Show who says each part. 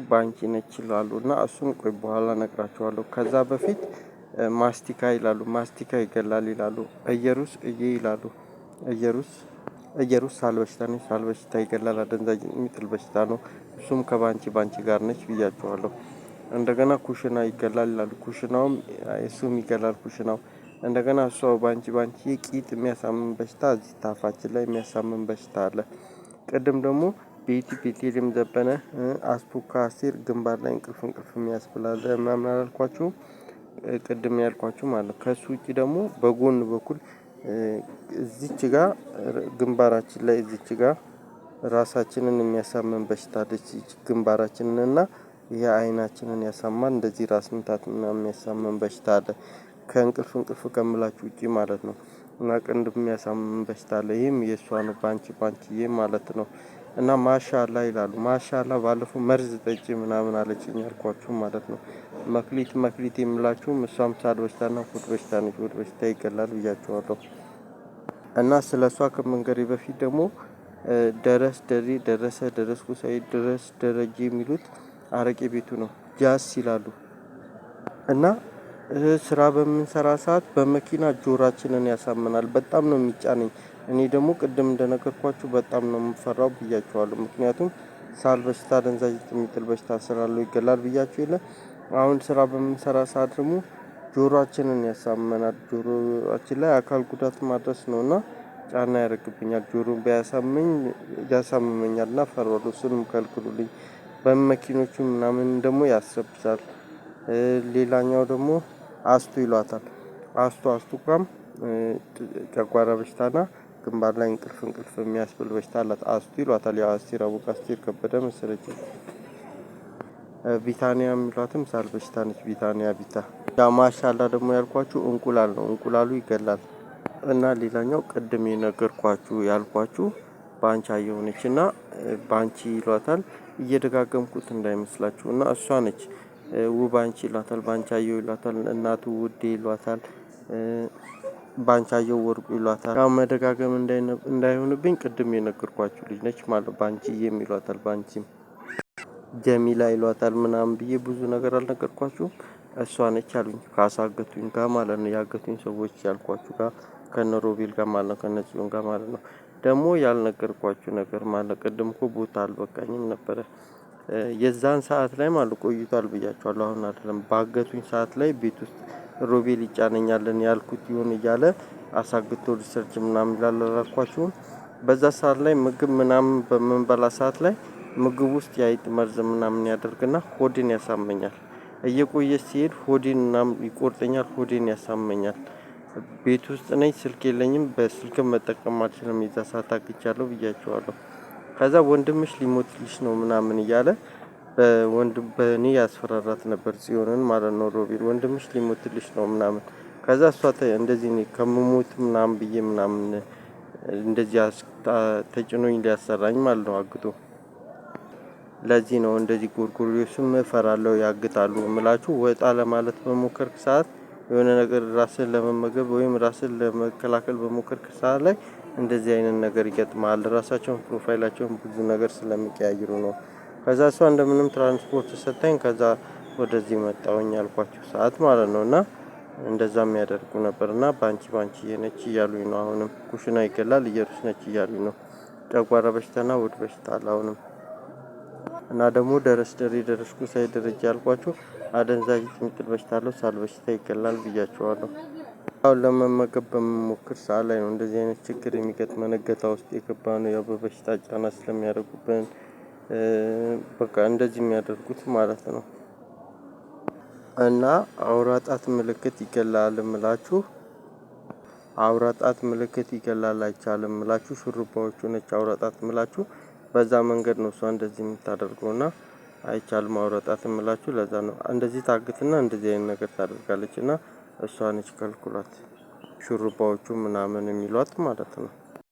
Speaker 1: ባንቺ ነች ይላሉና እሱን ቆይ በኋላ እነግራችኋለሁ። ከዛ በፊት ማስቲካ ይላሉ ማስቲካ ይገላል ይላሉ። እየሩስ ይላሉ። እየሩስ ሳል በሽታ ነች ሳል በሽታ ይገላል አደንዛዥ የሚጥል በሽታ ነው። እሱም ከባንቺ ጋር ነች ብያችኋለሁ። እንደገና ኩሽና ይገላል ይላሉ ኩሽናውም እሱም ይገላል ኩሽናው እንደገና እሷ ባንቺ ቂጥ የሚያሳምም በሽታ እዚህ ታፋችን ላይ የሚያሳምም በሽታ አለ። ቅድም ደግሞ ቤቴልሄም ዘበነ አስቱካ አስቴር ግንባር ላይ እንቅልፍ የሚያስብል አለ ምናምን አላልኳችሁም? ቅድም ያልኳችሁ ማለት ነው። ከሱ ውጪ ደግሞ በጎን በኩል እዚች ጋር ግንባራችን ላይ እዚች ጋር ራሳችንን የሚያሳምም በሽታ አለች። ግንባራችንን እና ይሄ አይናችንን ያሳማል እንደዚህ ራስ ምታት ምናምን የሚያሳምም በሽታ አለ። እንቅልፍ ከምላችሁ ውጪ ማለት ነው። እና ቅንድብ የሚያሳምም በሽታ አለ ይሄም የእሷ ነው ባንቺዬ ማለት ነው። እና ማሻአላ ይላሉ ማሻአላ ባለፈው መርዝ ጠጪ ምናምን አለችኝ ያልኳችሁ ማለት ነው። መክሊት የምላችሁም እሷም ሳል በሽታና ሆድ በሽታ ነች ሆድ በሽታ ይገላል ብያችኋለሁ። እና ስለሷ ከመንገሬ በፊት ደግሞ ደረስኩ ሳይድ ድረስ ደረጀ የሚሉት አረቄ ቤቱ ነው ጃስ ይላሉ። እና ስራ በምንሰራ ሰዓት በመኪና ጆሯችንን ያሳምናል በጣም ነው የሚጫነኝ። እኔ ደግሞ ቅድም እንደነገርኳችሁ በጣም ነው የምፈራው ብያችኋለሁ። ምክንያቱም ሳል በሽታ አደንዛዥ የሚጥል በሽታ ስላለው ይገላል ብያችሁ የለ። አሁን ስራ በምንሰራ ሰዓት ደግሞ ጆሮአችንን ያሳምመናል ጆሮአችን ላይ አካል ጉዳት ማድረስ ነውና ጫና ያደርግብኛል ጆሮን ቢያሳምመኝ ያሳምመኛልና እፈራዋለሁ እሱንም ከልክሉልኝ። በመኪኖቹም ምናምን ደግሞ ያስረብሻል። ሌላኛው ደግሞ አስቱ ይሏታል አስቱካም ጨጓራ በሽታና ግንባር ላይ እንቅልፍ የሚያስብል በሽታ አላት አስቱ ይሏታል ያው አስቴር አወቀ አስቴር ከበደ መሰለችኝ። ቢታኒያ የሚሏትም ሳል በሽታ ነች ቢታኒያ ያ ማሻአላ ደግሞ ያልኳችሁ እንቁላል ነው እንቁላሉ ይገላል። እና ሌላኛው ቅድም የነገርኳችሁ ያልኳችሁ ባንቻየሁ ነችና ባንቺ ይሏታል እየደጋገምኩት እንዳይመስላችሁ እና እሷ ነች። ውብ አንቺ ይሏታል ባንቻየሁ ይሏታል እናቱ ውዴ ይሏታል። ባንቻየሁ ወርቁ ይሏታል ያው መደጋገም እንዳይሆንብኝ ቅድም የነገርኳችሁ ልጅ ነች ማለት ባንቺዬም ይሏታል ባንቺም ጀሚላ ይሏታል ምናምን ብዬ ብዙ ነገር አልነገርኳችሁም። እሷ ነች አሉኝ ካሳገቱኝ ጋር ማለት ነው ያገቱኝ ሰዎች ያልኳችሁ ጋር ከነ ሮቤል ጋር ማለት ነው ከነ ጽዮን ጋር ማለት ነው። ደግሞ ያልነገርኳችሁ ነገር ማለት ቅድም እኮ ቦታ አልበቃኝም ነበረ። የዛን ሰዓት ላይ ማለት ቆይቷል ብያችኋለሁ አሁን አይደለም ባገቱኝ ሰዓት ላይ ቤት ውስጥ ሮቤል ይጫነኛልን ያልኩት ይሁን እያለ አሳግቶ ሪሰርች ምናምን ይላል አላልኳችሁም? በዛ ሰዓት ላይ ምግብ ምናምን በምንበላ ሰዓት ላይ ምግብ ውስጥ የአይጥ መርዝ ምናምን ያደርግና ሆዴን ያሳመኛል። እየቆየ ሲሄድ ሆዴን ምናምን ይቆርጠኛል ሆዴን ያሳመኛል። ቤት ውስጥ ነኝ ስልክ የለኝም በስልክም መጠቀም አልችልም የዛ ሰዓት አግቻለሁ ብያችኋለሁ። ከዛ ወንድምሽ ሊሞትልሽ ነው ምናምን እያለ በእኔ ያስፈራራት ነበር ጽዮንን ማለት ነው። ሮቤል ወንድምሽ ሊሞትልሽ ነው ምናምን ከዛ እሷ እንደዚህ እኔ ከምሞት ምናምን ብዬ ምናምን እንደዚህ ተጭኖኝ ሊያሰራኝ ማለት ነው አግቶ። ለዚህ ነው እንደዚህ ጎርጎርዮስም እፈራለሁ ያግታሉ እምላችሁ ወጣ ለማለት በሞከርክ ሰዓት የሆነ ነገር ራስህን ለመመገብ ወይም ራስህን ለመከላከል በሞከርክ ሰዓት ላይ እንደዚህ አይነት ነገር ይገጥማል ራሳቸውን ፕሮፋይላቸውን ብዙ ነገር ስለሚቀያይሩ ነው። ከዛ እሷ እንደምንም ትራንስፖርት ሰጥታኝ ከዛ ወደዚህ መጣሁኝ ያልኳችሁ ሰዓት ማለት ነው። እና እንደዛም ያደርጉ ነበርና ባንቺ ነች እያሉኝ ነው አሁንም ኩሽና ይገላል እየሩስ ነች እያሉኝ ነው። ጨጓራ በሽታና ሆድ በሽታ አለ አሁንም። እና ደግሞ ደረስኩ ሳይድ ደረጃ ያልኳችሁ አደንዛዥ የሚጥል በሽታ አለው ሳል በሽታ ይገላል ብያችኋለሁ። አሁን ለመመገብ በምሞክር ሰዓት ላይ ነው እንደዚህ አይነት ችግር የሚገጥመን እገታ ውስጥ የገባነው ያው በበሽታ ጫና ስለሚያደርጉብን በቃ እንደዚህ የሚያደርጉት ማለት ነው። እና አውራ ጣት ምልክት ይገላል እምላችሁ አውራ ጣት ምልክት ይገላል አይቻልም እምላችሁ ሹሩባዎቹ ነች አውራ ጣት እምላችሁ በዛ መንገድ ነው እሷ እንደዚህ የምታደርገውና አይቻልም አውራ ጣት እምላችሁ ለዛ ነው እንደዚህ ታግትና እንደዚህ አይነት ነገር ታደርጋለችና እሷ ነች ከልኩላት ሹሩባዎቹ ምናምን የሚሏት ማለት ነው